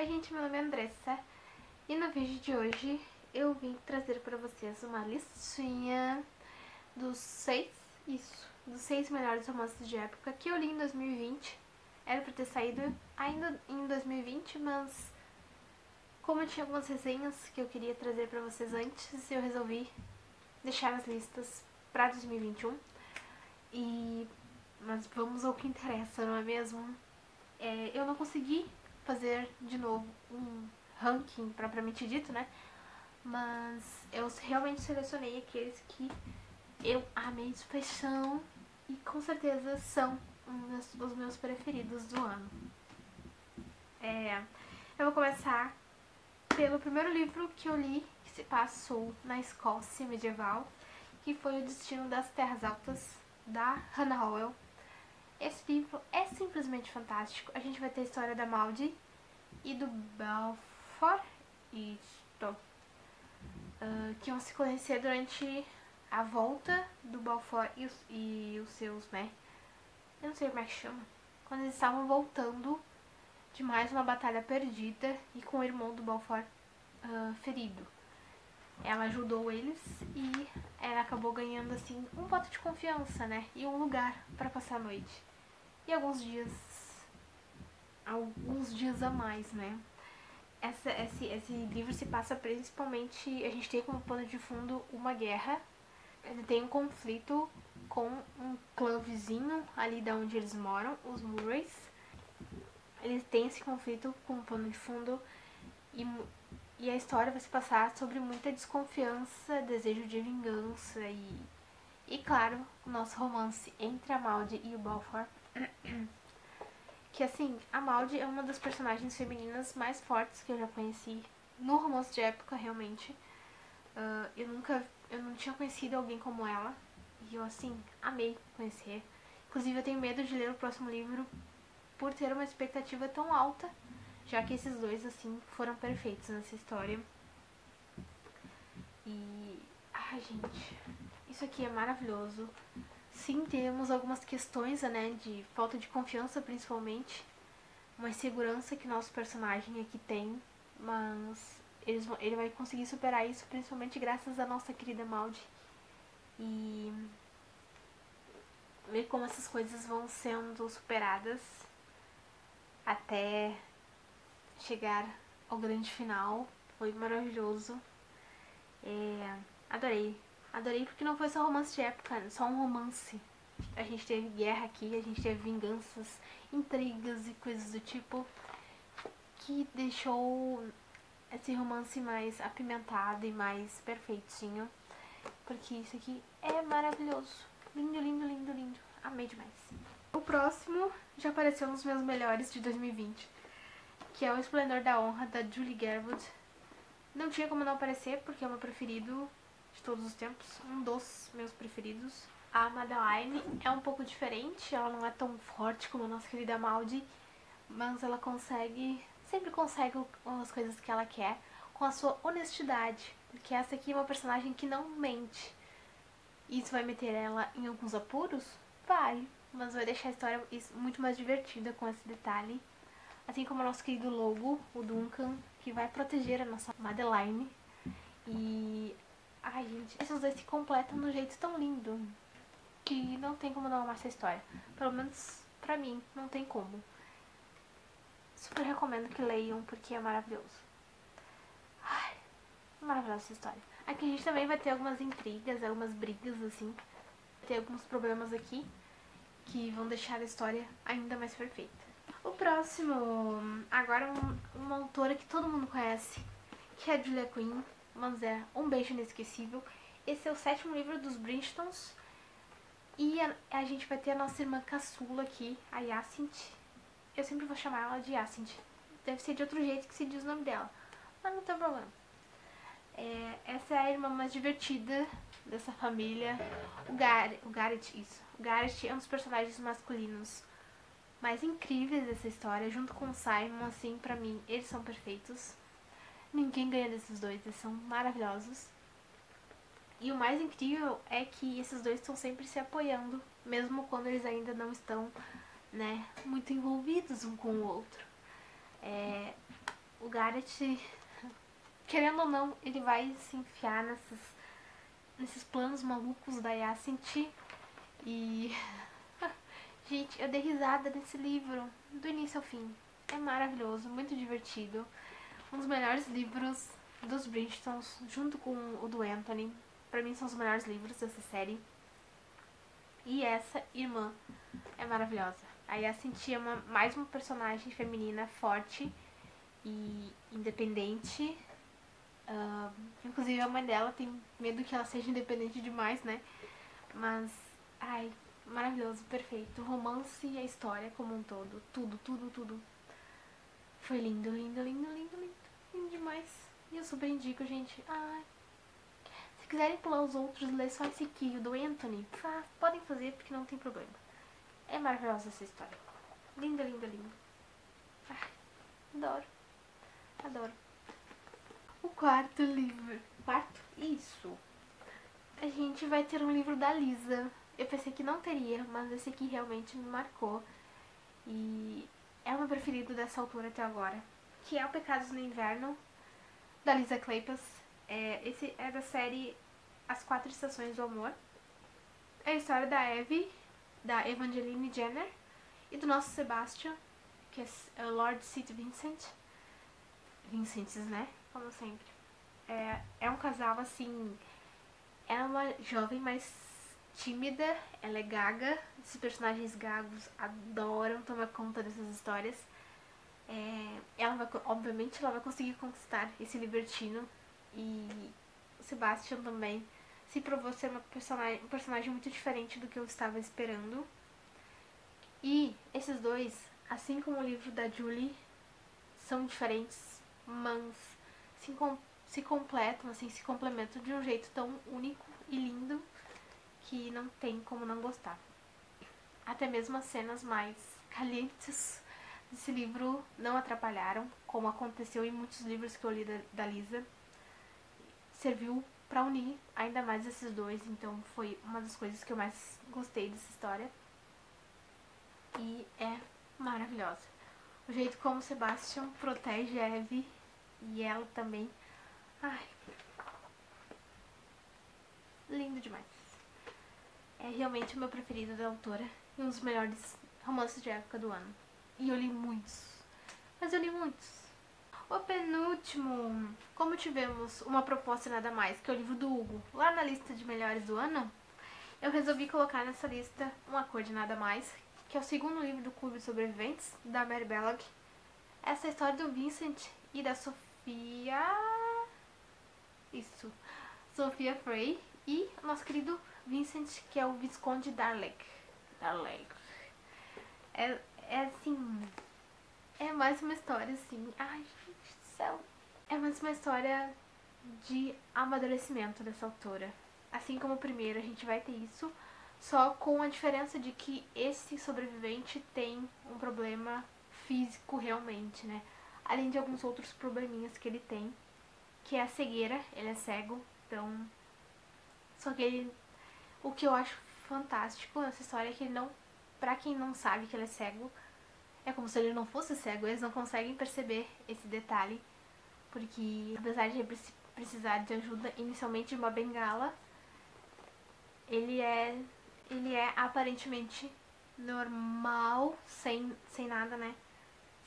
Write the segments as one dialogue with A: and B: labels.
A: Oi gente, meu nome é Andressa e no vídeo de hoje eu vim trazer para vocês uma listinha dos dos seis melhores romances de época que eu li em 2020. Era para ter saído ainda em 2020, mas como eu tinha algumas resenhas que eu queria trazer para vocês antes, eu resolvi deixar as listas para 2021. Mas vamos ao que interessa, não é mesmo? Eu não consegui fazer de novo um ranking propriamente dito, né? Mas eu realmente selecionei aqueles que eu amei de paixão e com certeza são os meus preferidos do ano. Eu vou começar pelo primeiro livro que eu li, que se passou na Escócia medieval, que foi O Destino das Terras Altas, da Hannah Howell. Esse livro é simplesmente fantástico. A gente vai ter a história da Maudie e do Balfour, que vão se conhecer durante a volta do Balfour e os seus, né? Eu não sei como é que chama. Quando eles estavam voltando de mais uma batalha perdida e com o irmão do Balfour ferido. Ela ajudou eles e ela acabou ganhando assim um voto de confiança, né? E um lugar para passar a noite. E alguns dias a mais, né? Esse livro se passa principalmente, a gente tem como pano de fundo uma guerra. Ele tem um conflito com um clã vizinho ali da onde eles moram, os Murrays. Eles têm esse conflito como pano de fundo e a história vai se passar sobre muita desconfiança, desejo de vingança e claro, o nosso romance entre a Maudie e o Balfour. Que assim, a Maudie é uma das personagens femininas mais fortes que eu já conheci no romance de época, realmente. Eu não tinha conhecido alguém como ela e eu assim, amei conhecer. Inclusive eu tenho medo de ler o próximo livro por ter uma expectativa tão alta, já que esses dois assim foram perfeitos nessa história. Ai gente, isso aqui é maravilhoso. Sim, temos algumas questões, né, de falta de confiança principalmente, uma insegurança que nosso personagem aqui tem, mas ele vai conseguir superar isso principalmente graças à nossa querida Maudie. E ver como essas coisas vão sendo superadas até chegar ao grande final. Foi maravilhoso. Adorei porque não foi só romance de época, só um romance. A gente teve guerra aqui, a gente teve vinganças, intrigas e coisas do tipo que deixou esse romance mais apimentado e mais perfeitinho. Porque isso aqui é maravilhoso. Lindo, lindo, lindo, lindo. Amei demais. O próximo já apareceu nos meus melhores de 2020, que é O Esplendor da Honra, da Julie Garwood. Não tinha como não aparecer, porque é o meu preferido de todos os tempos. Um dos meus preferidos. A Madeline é um pouco diferente, ela não é tão forte como a nossa querida Maudie, mas ela sempre consegue as coisas que ela quer com a sua honestidade, porque essa aqui é uma personagem que não mente. Isso vai meter ela em alguns apuros? Vai, mas vai deixar a história muito mais divertida com esse detalhe. Assim como o nosso querido Lobo, o Duncan, que vai proteger a nossa Madeline. E... ai, gente, esses dois se completam de um jeito tão lindo que não tem como não amar essa história. Pelo menos pra mim, não tem como. Super recomendo que leiam, porque é maravilhoso. Ai, maravilhosa essa história. Aqui a gente também vai ter algumas intrigas, algumas brigas, assim. Vai ter alguns problemas aqui que vão deixar a história ainda mais perfeita. O próximo, agora uma autora que todo mundo conhece, que é a Julia Quinn, mas é Um Beijo Inesquecível. Esse é o 7º livro dos Bridgertons. E a gente vai ter a nossa irmã caçula aqui, a Jacinthe. Eu sempre vou chamar ela de Jacinthe. Deve ser de outro jeito que se diz o nome dela, mas não tem problema. Essa é a irmã mais divertida dessa família. O Garrett é um dos personagens masculinos mais incríveis dessa história, junto com o Simon, assim, pra mim, eles são perfeitos. Ninguém ganha desses dois, eles são maravilhosos. E o mais incrível é que esses dois estão sempre se apoiando, mesmo quando eles ainda não estão, né, muito envolvidos um com o outro. Garrett, querendo ou não, ele vai se enfiar nesses planos malucos da Yacint. E gente, eu dei risada nesse livro do início ao fim. É maravilhoso, muito divertido. Um dos melhores livros dos Bridgertons, junto com o do Anthony. Pra mim são os melhores livros dessa série. E essa irmã é maravilhosa. A Yacint é mais uma personagem feminina forte e independente. Inclusive a mãe dela tem medo que ela seja independente demais, né? Mas, ai, maravilhoso, perfeito. O romance e a história como um todo. Tudo, tudo, tudo. Foi lindo, lindo, lindo, lindo, lindo. Lindo demais. E eu super indico, gente. Ai. Se quiserem pular os outros, ler só esse aqui, o do Anthony, podem fazer porque não tem problema. É maravilhosa essa história. Linda, linda, linda. Ai, adoro. Adoro. O quarto livro. Quarto? Isso. A gente vai ter um livro da Lisa. Eu pensei que não teria, mas esse aqui realmente me marcou. E é o meu preferido dessa altura até agora. Que é o Pecados no Inverno, da Lisa Kleypas. Esse é da série As Quatro Estações do Amor. É a história da Evie, da Evangeline Jenner, e do nosso Sebastian, que é o Lord St. Vincent. Vincents, né? Como sempre. É um casal, assim... Ela é uma jovem mais tímida, ela é gaga. Esses personagens gagos adoram tomar conta dessas histórias. Obviamente, ela vai conseguir conquistar esse libertino. E o Sebastian também se provou ser um personagem muito diferente do que eu estava esperando. E esses dois, assim como o livro da Julie, são diferentes, mas se completam, assim, se complementam de um jeito tão único e lindo que não tem como não gostar. Até mesmo as cenas mais calientes desse livro não atrapalharam, como aconteceu em muitos livros que eu li da Lisa. Serviu pra unir ainda mais esses dois, então foi uma das coisas que eu mais gostei dessa história. E é maravilhosa. O jeito como Sebastian protege a Evie e ela também. Ai, lindo demais. É realmente o meu preferido da autora e um dos melhores romances de época do ano. E eu li muitos. Mas eu li muitos. O penúltimo, como tivemos uma proposta nada mais, que é o livro do Hugo, lá na lista de melhores do ano, eu resolvi colocar nessa lista Uma Cor de Nada Mais, que é o segundo livro do Clube de Sobreviventes, da Mary Belloc. Essa é a história do Vincent e da Sofia... Isso. Sofia Frey e o nosso querido Vincent, que é o Visconde Darley. É assim... É mais uma história, assim... Ai, gente do céu. É mais uma história de amadurecimento dessa autora. Assim como o primeiro, a gente vai ter isso, só com a diferença de que esse sobrevivente tem um problema físico realmente, né? Além de alguns outros probleminhas que ele tem, que é a cegueira, ele é cego, então... Só que ele... O que eu acho fantástico nessa história é que ele não... Pra quem não sabe que ele é cego, é como se ele não fosse cego, eles não conseguem perceber esse detalhe, porque apesar de ele precisar de ajuda inicialmente de uma bengala, ele é aparentemente normal, sem nada, né?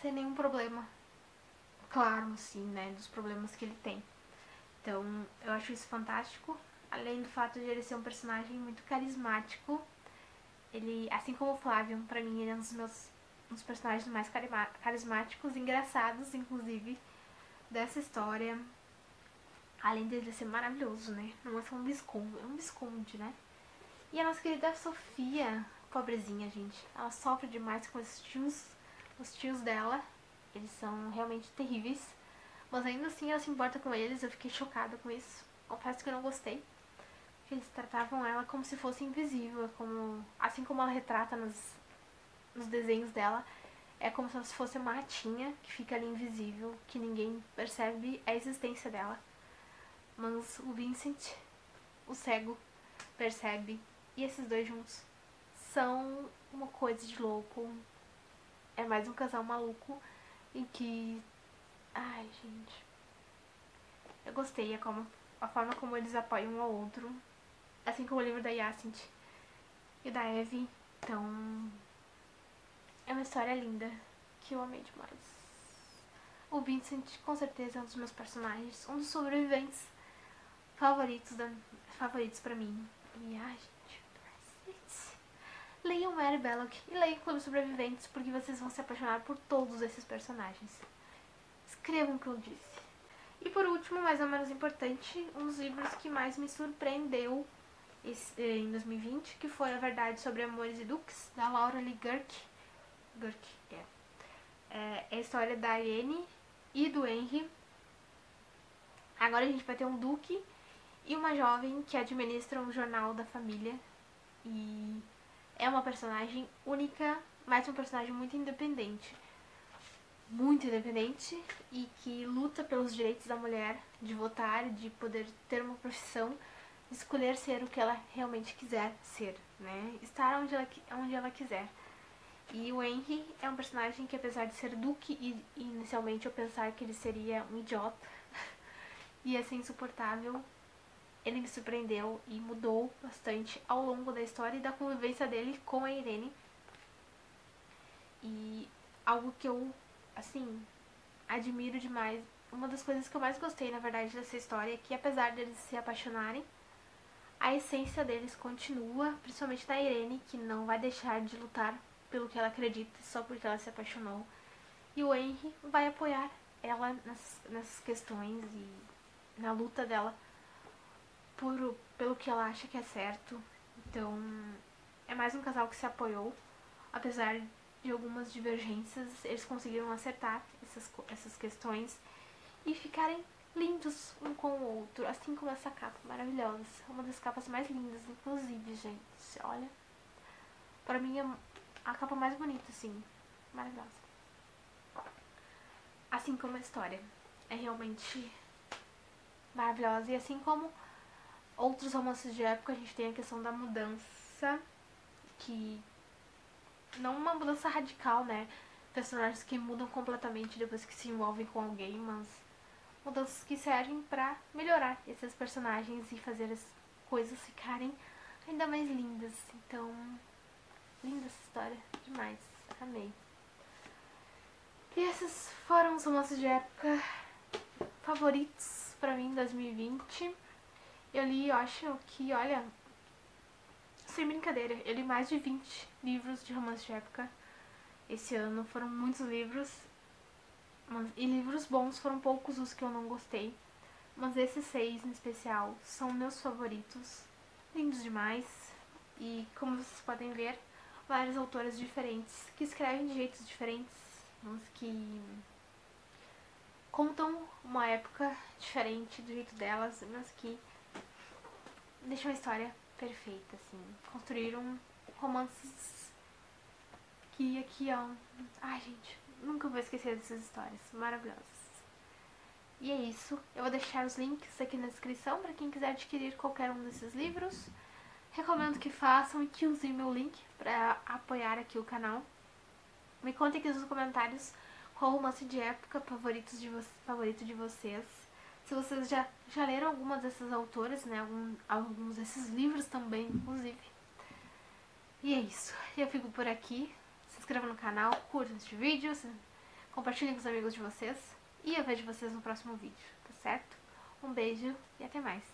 A: Sem nenhum problema. Claro, sim, né? Dos problemas que ele tem. Então, eu acho isso fantástico. Além do fato de ele ser um personagem muito carismático. Ele, assim como o Flávio, pra mim, ele é um dos personagens mais carismáticos, engraçados, inclusive, dessa história. Além dele ser maravilhoso, né? Não é só um visconde, né? E a nossa querida Sofia, pobrezinha, gente, ela sofre demais com os tios dela. Eles são realmente terríveis. Mas ainda assim ela se importa com eles, eu fiquei chocada com isso. Confesso que eu não gostei. Porque eles tratavam ela como se fosse invisível, assim como ela retrata nos desenhos dela. É como se ela fosse uma ratinha que fica ali invisível, que ninguém percebe a existência dela. Mas o Vincent, o cego, percebe. E esses dois juntos são uma coisa de louco. É mais um casal maluco em que Ai, gente. Eu gostei a forma como eles apoiam um ao outro. Assim como o livro da Yacint e da Evie. Então, é uma história linda que eu amei demais. O Vincent, com certeza, é um dos meus personagens, um dos sobreviventes favoritos pra mim. E, ai, gente, leiam Mary Belloc e leiam Clube Sobreviventes, porque vocês vão se apaixonar por todos esses personagens. Escrevam o que eu disse. E por último, mais ou menos importante, um dos livros que mais me surpreendeu em 2020, que foi A Verdade sobre Amores e Duques, da Laura Lee Guerk. É a história da Irene e do Henry. Agora a gente vai ter um duque e uma jovem que administra um jornal da família. E é uma personagem única, mas uma personagem muito independente. Muito independente e que luta pelos direitos da mulher, de votar, de poder ter uma profissão, de escolher ser o que ela realmente quiser ser, né? Estar onde ela quiser. E o Henry é um personagem que, apesar de ser duque, e inicialmente eu pensar que ele seria um idiota, ia ser insuportável, ele me surpreendeu e mudou bastante ao longo da história e da convivência dele com a Irene. E algo que eu, assim, admiro demais, uma das coisas que eu mais gostei, na verdade, dessa história é que, apesar deles se apaixonarem, a essência deles continua, principalmente da Irene, que não vai deixar de lutar pelo que ela acredita só porque ela se apaixonou. E o Henry vai apoiar ela nessas questões e na luta dela pelo que ela acha que é certo. Então, é mais um casal que se apoiou, apesar de algumas divergências, eles conseguiram acertar essas questões e ficarem lindos um com o outro, assim como essa capa maravilhosa. Uma das capas mais lindas, inclusive, gente. Olha, pra mim é a capa mais bonita, assim, maravilhosa. Assim como a história é realmente maravilhosa. E assim como outros romances de época, a gente tem a questão da mudança, que não uma mudança radical, né? Personagens que mudam completamente depois que se envolvem com alguém, mas mudanças que servem pra melhorar esses personagens e fazer as coisas ficarem ainda mais lindas. Então, linda essa história, demais, amei. E esses foram os romances de época favoritos pra mim em 2020. Eu li, eu acho que, olha, sem brincadeira, eu li mais de 20 livros de romance de época esse ano. Foram muitos livros, e livros bons, foram poucos os que eu não gostei. Mas esses 6 em especial são meus favoritos. Lindos demais. E como vocês podem ver, várias autoras diferentes, que escrevem de jeitos diferentes, mas que contam uma época diferente do jeito delas, mas que deixam a história perfeita, assim. Construíram romances que aqui, ó... Ai, gente, nunca vou esquecer dessas histórias maravilhosas. E é isso. Eu vou deixar os links aqui na descrição para quem quiser adquirir qualquer um desses livros. Recomendo que façam e que usem meu link para apoiar aqui o canal. Me contem aqui nos comentários qual romance de época favorito de vocês. Se vocês já leram alguma dessas autoras, né? Alguns desses livros também, inclusive. E é isso. Eu fico por aqui. Se inscreva no canal, curta este vídeo, compartilhem com os amigos de vocês. E eu vejo vocês no próximo vídeo, tá certo? Um beijo e até mais.